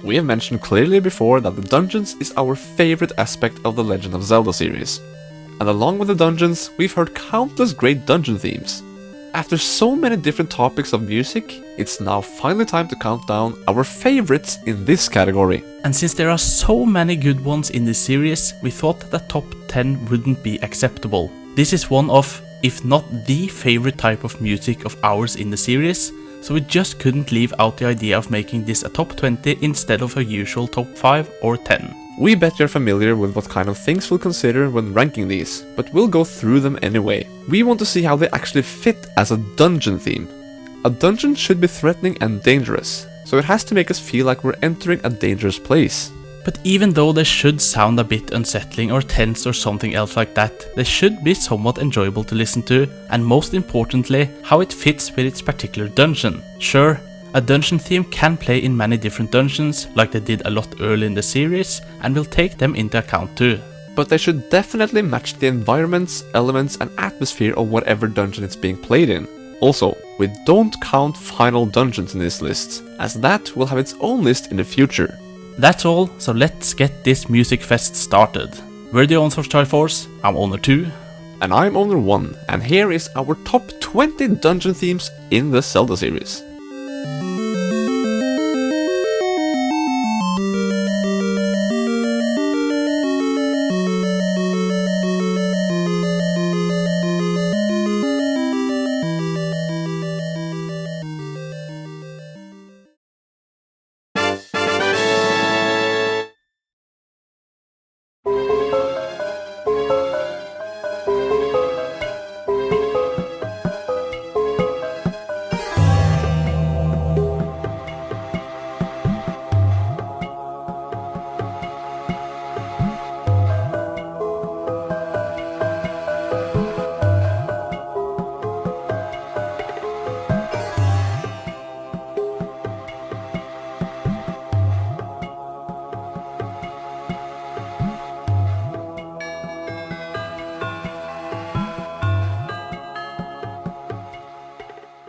We have mentioned clearly before that the dungeons is our favorite aspect of the Legend of Zelda series. And along with the dungeons, we've heard countless great dungeon themes. After so many different topics of music, it's now finally time to count down our favorites in this category. And since there are so many good ones in this series, we thought that top 10 wouldn't be acceptable. This is one of, if not the favorite type of music of ours in the series, so we just couldn't leave out the idea of making this a top 20 instead of a usual top 5 or 10. We bet you're familiar with what kind of things we'll consider when ranking these, but we'll go through them anyway. We want to see how they actually fit as a dungeon theme. A dungeon should be threatening and dangerous, so it has to make us feel like we're entering a dangerous place. But even though they should sound a bit unsettling or tense or something else like that, they should be somewhat enjoyable to listen to, and most importantly, how it fits with its particular dungeon. Sure, a dungeon theme can play in many different dungeons, like they did a lot early in the series, and we'll take them into account too. But they should definitely match the environments, elements and atmosphere of whatever dungeon it's being played in. Also, we don't count final dungeons in this list, as that will have its own list in the future. That's all, so let's get this music fest started. We're the Owners of Triforce, I'm Owner 2. And I'm Owner 1, and here is our top 20 dungeon themes in the Zelda series.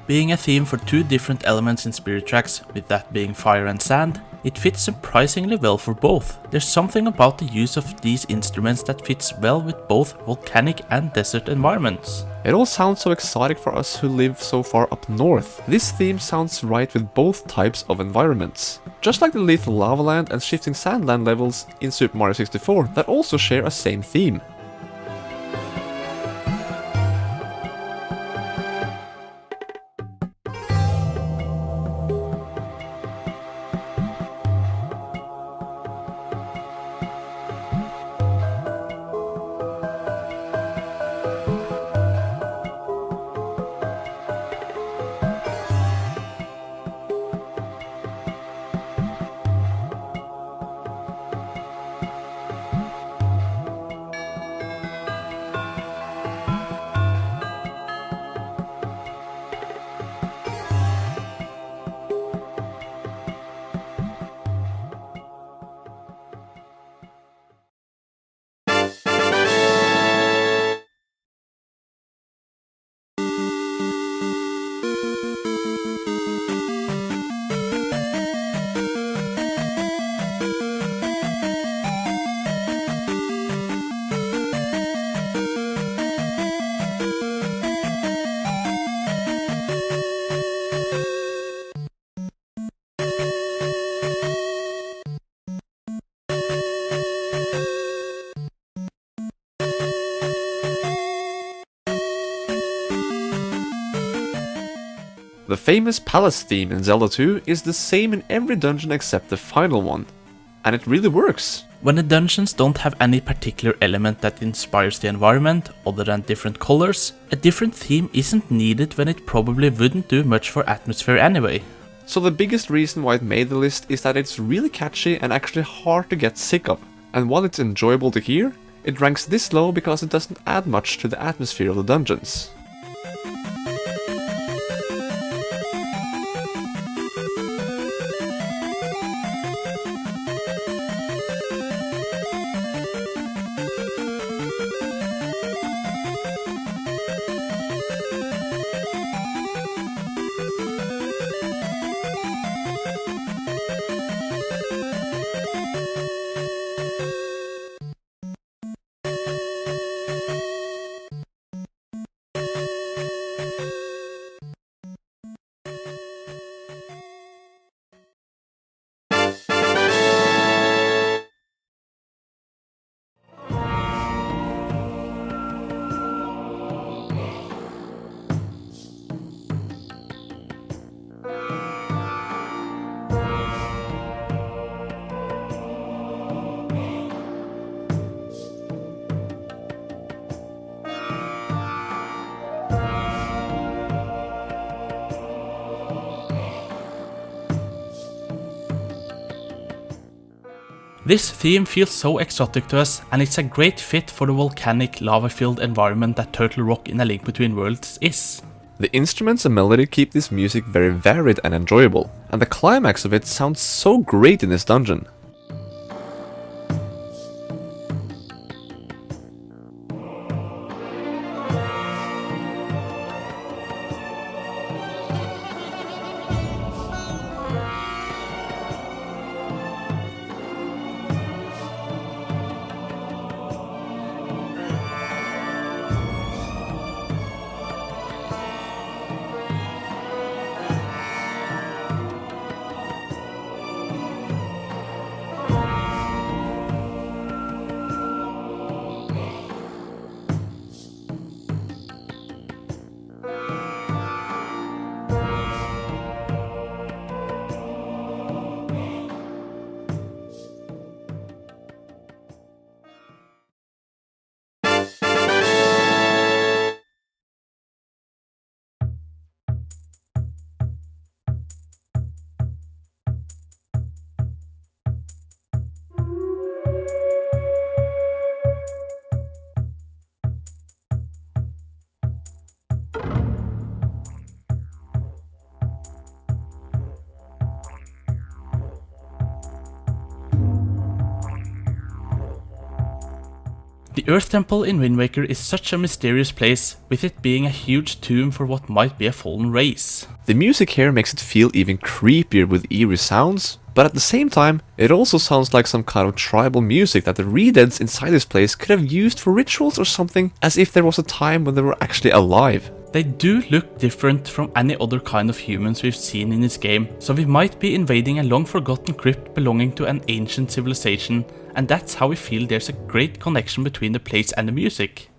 Being a theme for two different elements in Spirit tracks, with that being fire and sand, it fits surprisingly well for both. There's something about the use of these instruments that fits well with both volcanic and desert environments. It all sounds so exotic for us who live so far up north. This theme sounds right with both types of environments. Just like the lethal lava land and shifting sand land levels in Super Mario 64 that also share a same theme. The famous palace theme in Zelda 2 is the same in every dungeon except the final one, and it really works. When the dungeons don't have any particular element that inspires the environment other than different colors, a different theme isn't needed when it probably wouldn't do much for atmosphere anyway. So the biggest reason why it made the list is that it's really catchy and actually hard to get sick of, and while it's enjoyable to hear, it ranks this low because it doesn't add much to the atmosphere of the dungeons. This theme feels so exotic to us, and it's a great fit for the volcanic lava-filled environment that Turtle Rock in A Link Between Worlds is. The instruments and melody keep this music very varied and enjoyable, and the climax of it sounds so great in this dungeon. The Earth Temple in Wind Waker is such a mysterious place, with it being a huge tomb for what might be a fallen race. The music here makes it feel even creepier with eerie sounds, but at the same time, it also sounds like some kind of tribal music that the Redeads inside this place could have used for rituals or something, as if there was a time when they were actually alive. They do look different from any other kind of humans we've seen in this game, so we might be invading a long-forgotten crypt belonging to an ancient civilization, and that's how we feel there's a great connection between the place and the music.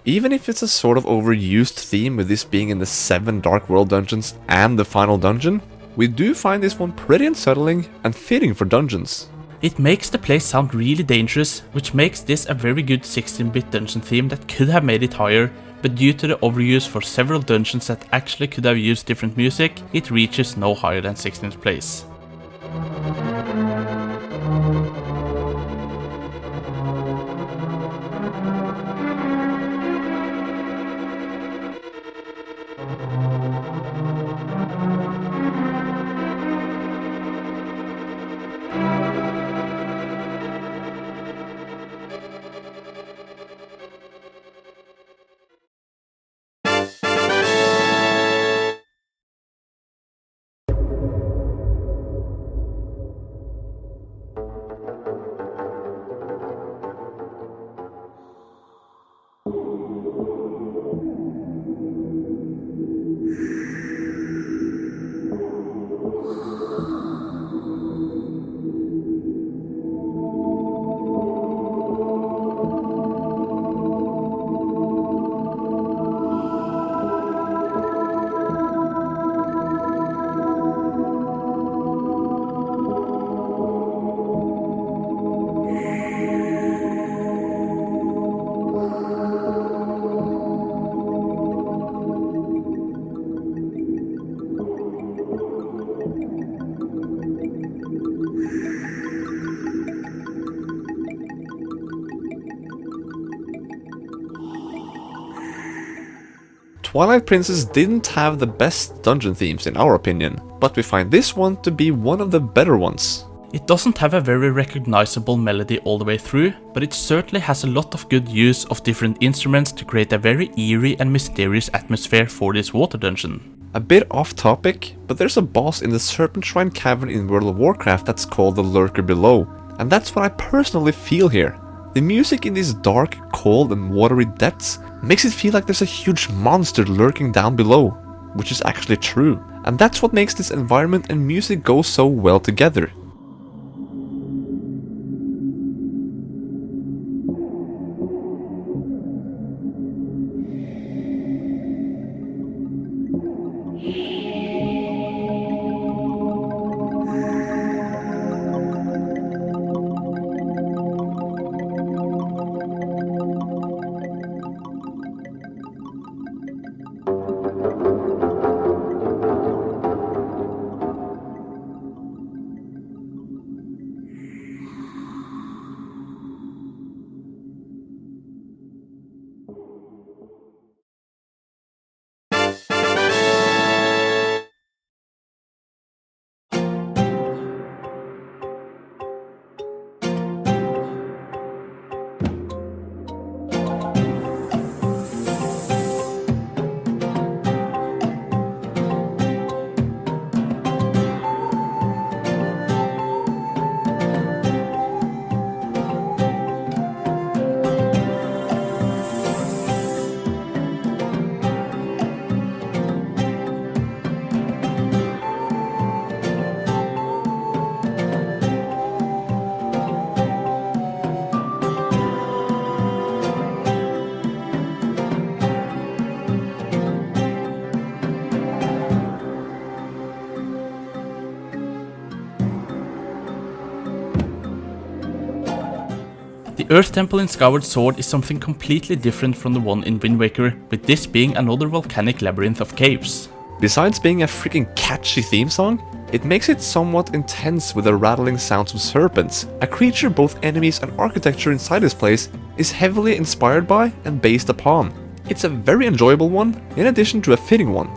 Even if it's a sort of overused theme with this being in the 7 Dark World dungeons and the final dungeon, we do find this one pretty unsettling and fitting for dungeons. It makes the place sound really dangerous, which makes this a very good 16-bit dungeon theme that could have made it higher, but due to the overuse for several dungeons that actually could have used different music, it reaches no higher than 16th place. Twilight Princess didn't have the best dungeon themes in our opinion, but we find this one to be one of the better ones. It doesn't have a very recognizable melody all the way through, but it certainly has a lot of good use of different instruments to create a very eerie and mysterious atmosphere for this water dungeon. A bit off topic, but there's a boss in the Serpent Shrine Cavern in World of Warcraft that's called the Lurker Below, and that's what I personally feel here. The music in these dark, cold and watery depths makes it feel like there's a huge monster lurking down below, which is actually true, and that's what makes this environment and music go so well together. The Earth Temple in Skyward Sword is something completely different from the one in Wind Waker, with this being another volcanic labyrinth of caves. Besides being a freaking catchy theme song, it makes it somewhat intense with the rattling sounds of serpents, a creature both enemies and architecture inside this place is heavily inspired by and based upon. It's a very enjoyable one, in addition to a fitting one.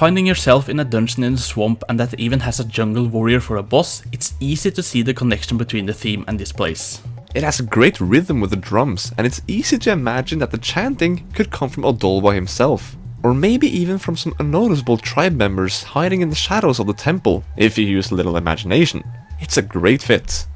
Finding yourself in a dungeon in the swamp and that even has a jungle warrior for a boss, it's easy to see the connection between the theme and this place. It has a great rhythm with the drums, and it's easy to imagine that the chanting could come from Odolwa himself, or maybe even from some unnoticeable tribe members hiding in the shadows of the temple, if you use a little imagination. It's a great fit.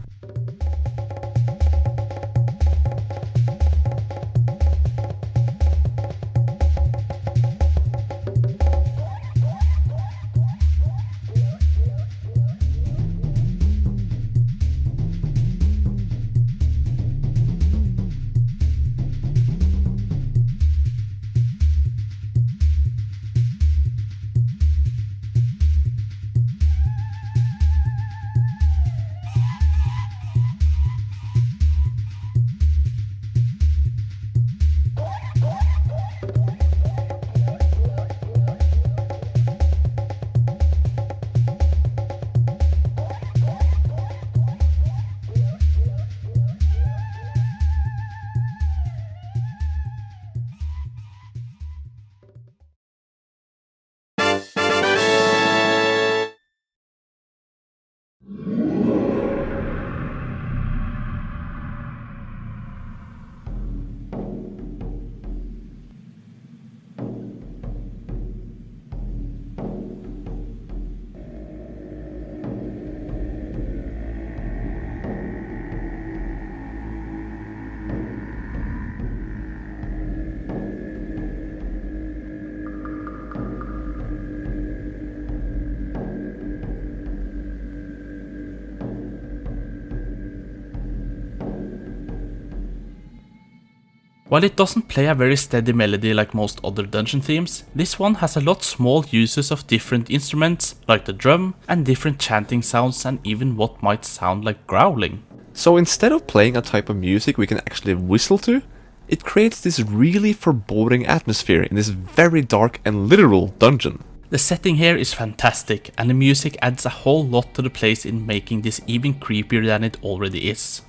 While it doesn't play a very steady melody like most other dungeon themes, this one has a lot small uses of different instruments, like the drum, and different chanting sounds and even what might sound like growling. So instead of playing a type of music we can actually whistle to, it creates this really foreboding atmosphere in this very dark and literal dungeon. The setting here is fantastic, and the music adds a whole lot to the place in making this even creepier than it already is.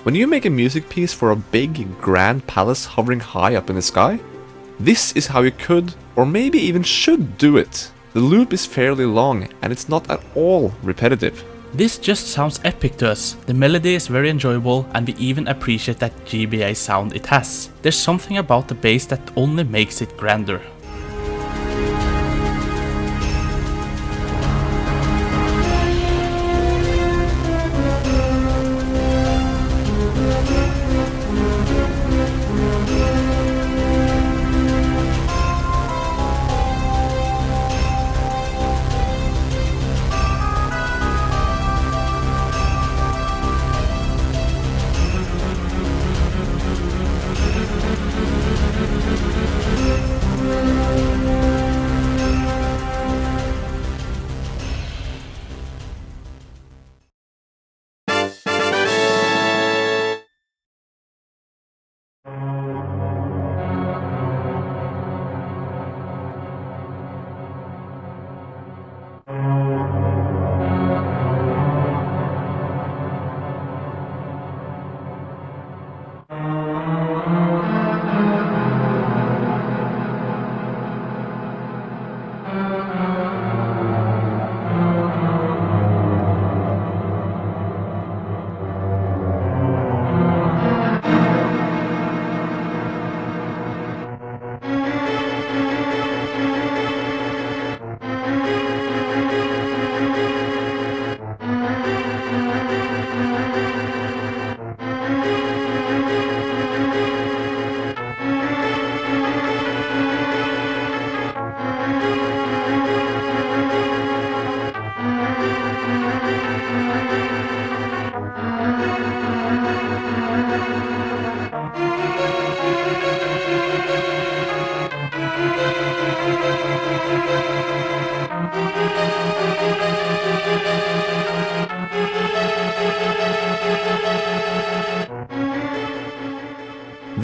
When you make a music piece for a big, grand palace hovering high up in the sky, this is how you could, or maybe even should do it. The loop is fairly long, and it's not at all repetitive. This just sounds epic to us. The melody is very enjoyable, and we even appreciate that GBA sound it has. There's something about the bass that only makes it grander.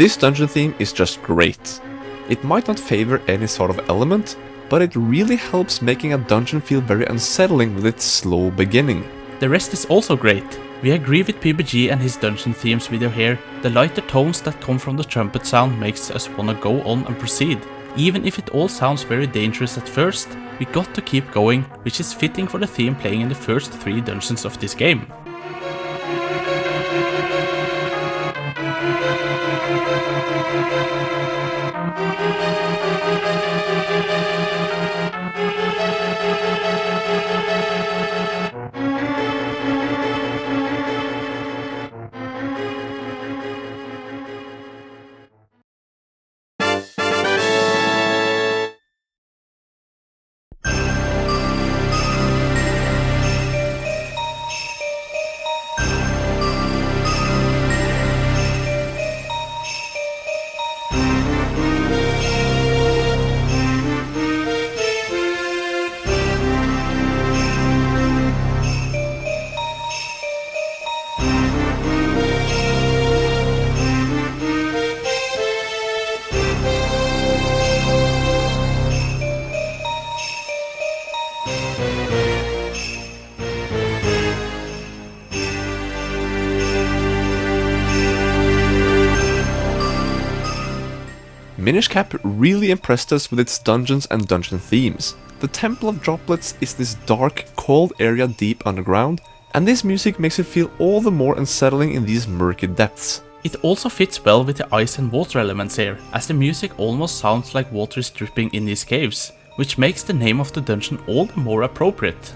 This dungeon theme is just great. It might not favor any sort of element, but it really helps making a dungeon feel very unsettling with its slow beginning. The rest is also great. We agree with PBG and his dungeon themes video here. The lighter tones that come from the trumpet sound makes us wanna go on and proceed. Even if it all sounds very dangerous at first, we got to keep going, which is fitting for the theme playing in the first 3 dungeons of this game. Minish Cap really impressed us with its dungeons and dungeon themes. The Temple of Droplets is this dark, cold area deep underground, and this music makes it feel all the more unsettling in these murky depths. It also fits well with the ice and water elements here, as the music almost sounds like water is dripping in these caves, which makes the name of the dungeon all the more appropriate.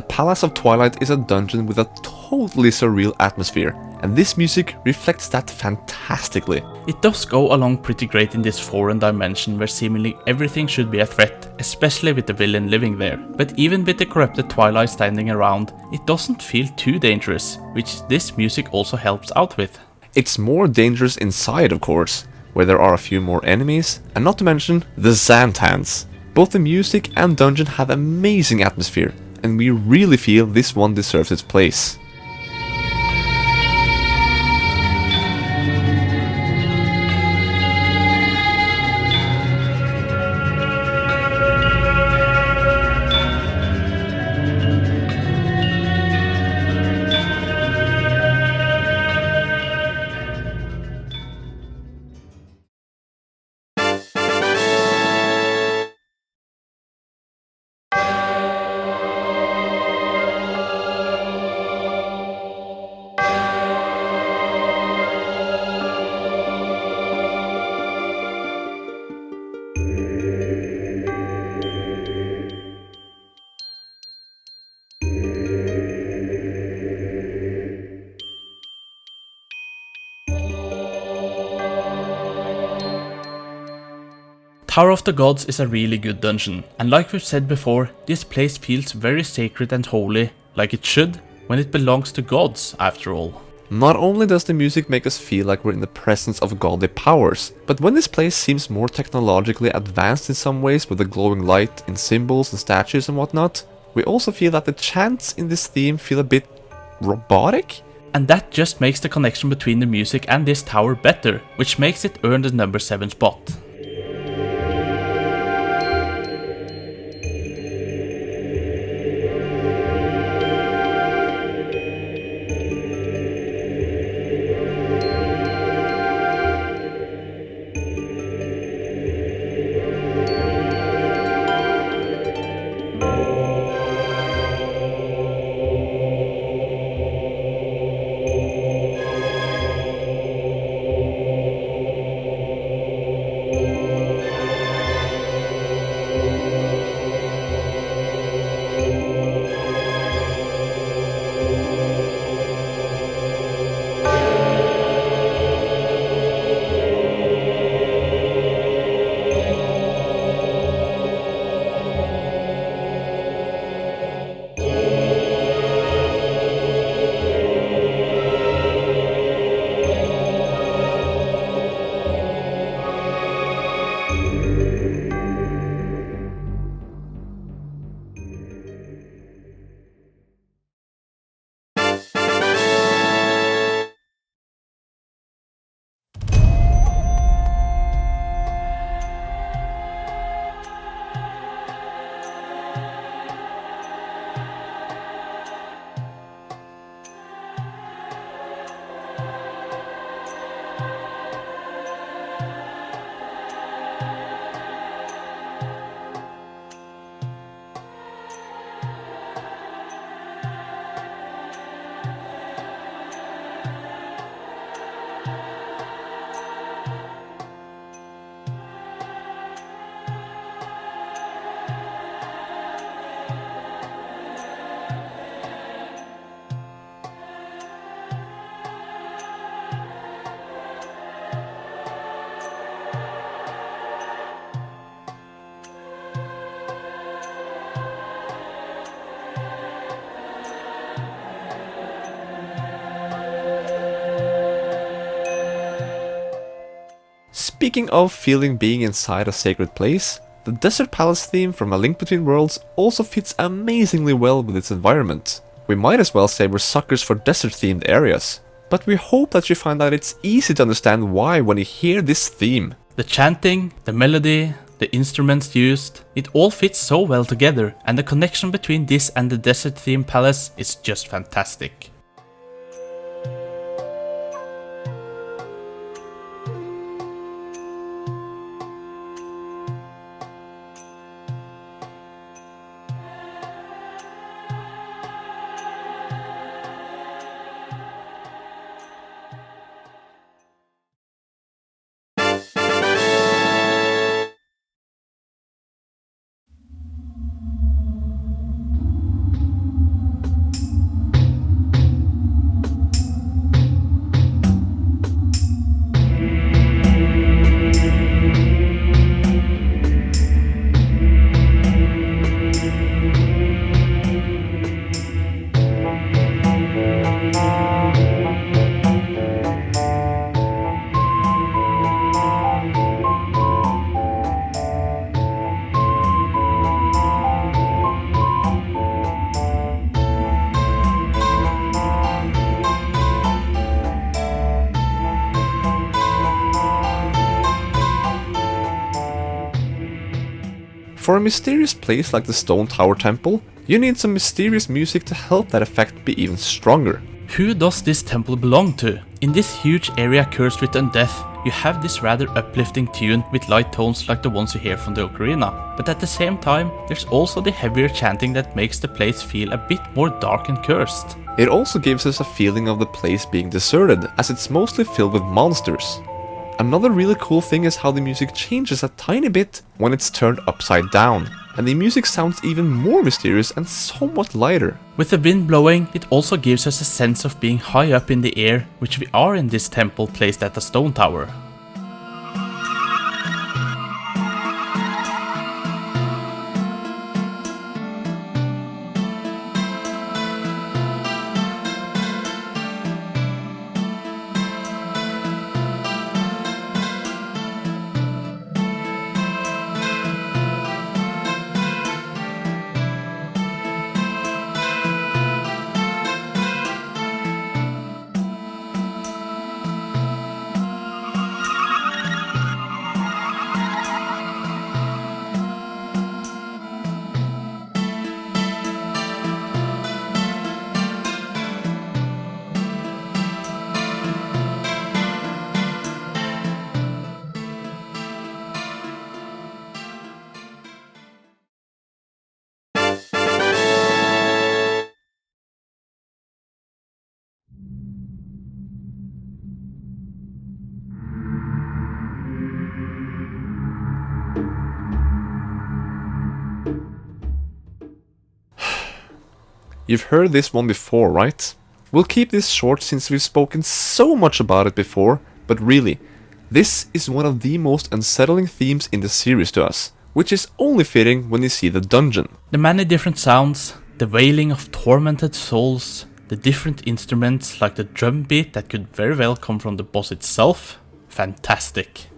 Palace of Twilight is a dungeon with a totally surreal atmosphere, and this music reflects that fantastically. It does go along pretty great in this foreign dimension where seemingly everything should be a threat, especially with the villain living there. But even with the corrupted Twilight standing around, it doesn't feel too dangerous, which this music also helps out with. It's more dangerous inside, of course, where there are a few more enemies, and not to mention the Xantans. Both the music and dungeon have amazing atmosphere, and we really feel this one deserves its place. Tower of the Gods is a really good dungeon, and like we've said before, this place feels very sacred and holy, like it should, when it belongs to gods after all. Not only does the music make us feel like we're in the presence of godly powers, but when this place seems more technologically advanced in some ways with the glowing light in symbols and statues and whatnot, we also feel that the chants in this theme feel a bit robotic? And that just makes the connection between the music and this tower better, which makes it earn the number 7 spot. Speaking of feeling being inside a sacred place, the Desert Palace theme from A Link Between Worlds also fits amazingly well with its environment. We might as well say we're suckers for desert-themed areas, but we hope that you find that it's easy to understand why when you hear this theme. The chanting, the melody, the instruments used, it all fits so well together, and the connection between this and the desert theme palace is just fantastic. For a mysterious place like the Stone Tower Temple, you need some mysterious music to help that effect be even stronger. Who does this temple belong to? In this huge area cursed with undeath, you have this rather uplifting tune with light tones like the ones you hear from the ocarina. But at the same time, there's also the heavier chanting that makes the place feel a bit more dark and cursed. It also gives us a feeling of the place being deserted, as it's mostly filled with monsters. Another really cool thing is how the music changes a tiny bit when it's turned upside down, and the music sounds even more mysterious and somewhat lighter. With the wind blowing, it also gives us a sense of being high up in the air, which we are in this temple placed at the stone tower. You've heard this one before, right? We'll keep this short since we've spoken so much about it before, but really, this is one of the most unsettling themes in the series to us, which is only fitting when you see the dungeon. The many different sounds, the wailing of tormented souls, the different instruments like the drum beat that could very well come from the boss itself, fantastic.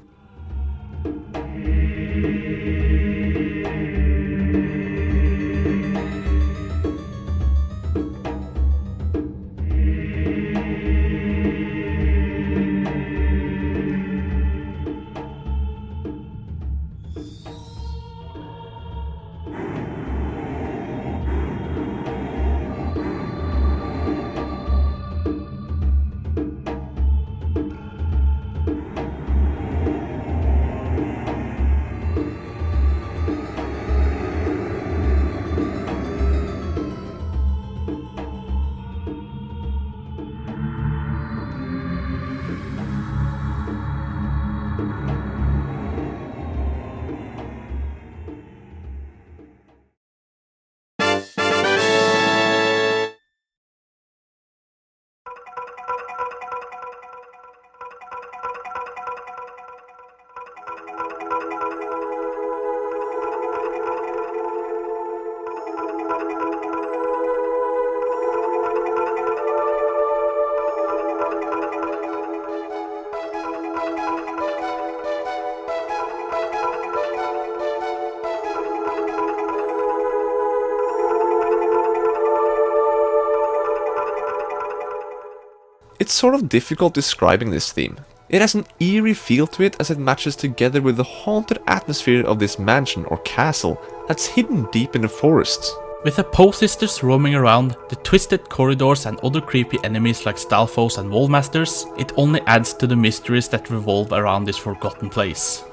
It's sort of difficult describing this theme. It has an eerie feel to it as it matches together with the haunted atmosphere of this mansion or castle that's hidden deep in the forest. With the Poe sisters roaming around, the twisted corridors and other creepy enemies like Stalfos and Wallmasters, it only adds to the mysteries that revolve around this forgotten place.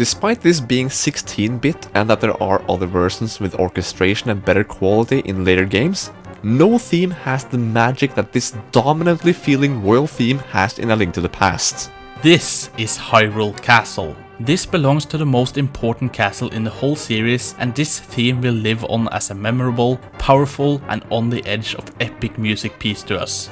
Despite this being 16-bit and that there are other versions with orchestration and better quality in later games, no theme has the magic that this dominantly feeling royal theme has in A Link to the Past. This is Hyrule Castle. This belongs to the most important castle in the whole series, and this theme will live on as a memorable, powerful and on the edge of epic music piece to us.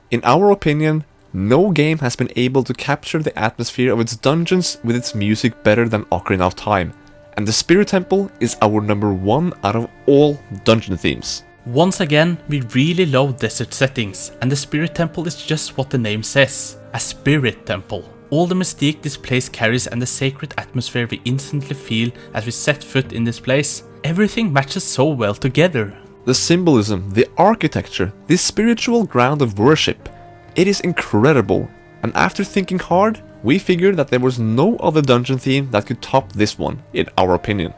In our opinion, no game has been able to capture the atmosphere of its dungeons with its music better than Ocarina of Time, and the Spirit Temple is our number 1 out of all dungeon themes. Once again, we really love desert settings, and the Spirit Temple is just what the name says, a Spirit Temple. All the mystique this place carries and the sacred atmosphere we instantly feel as we set foot in this place, everything matches so well together. The symbolism, the architecture, this spiritual ground of worship, it is incredible, and after thinking hard, we figured that there was no other dungeon theme that could top this one, in our opinion.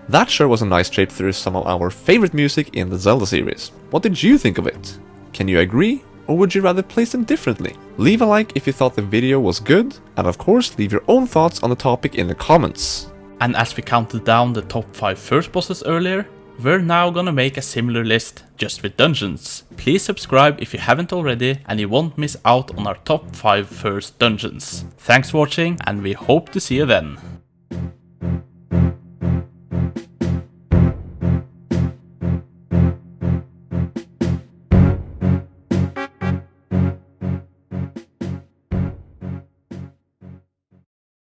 That sure was a nice trip through some of our favorite music in the Zelda series. What did you think of it? Can you agree, or would you rather place them differently? Leave a like if you thought the video was good, and of course leave your own thoughts on the topic in the comments. And as we counted down the top 5 first bosses earlier, we're now gonna make a similar list, just with dungeons. Please subscribe if you haven't already, and you won't miss out on our top 5 first dungeons. Thanks for watching, and we hope to see you then.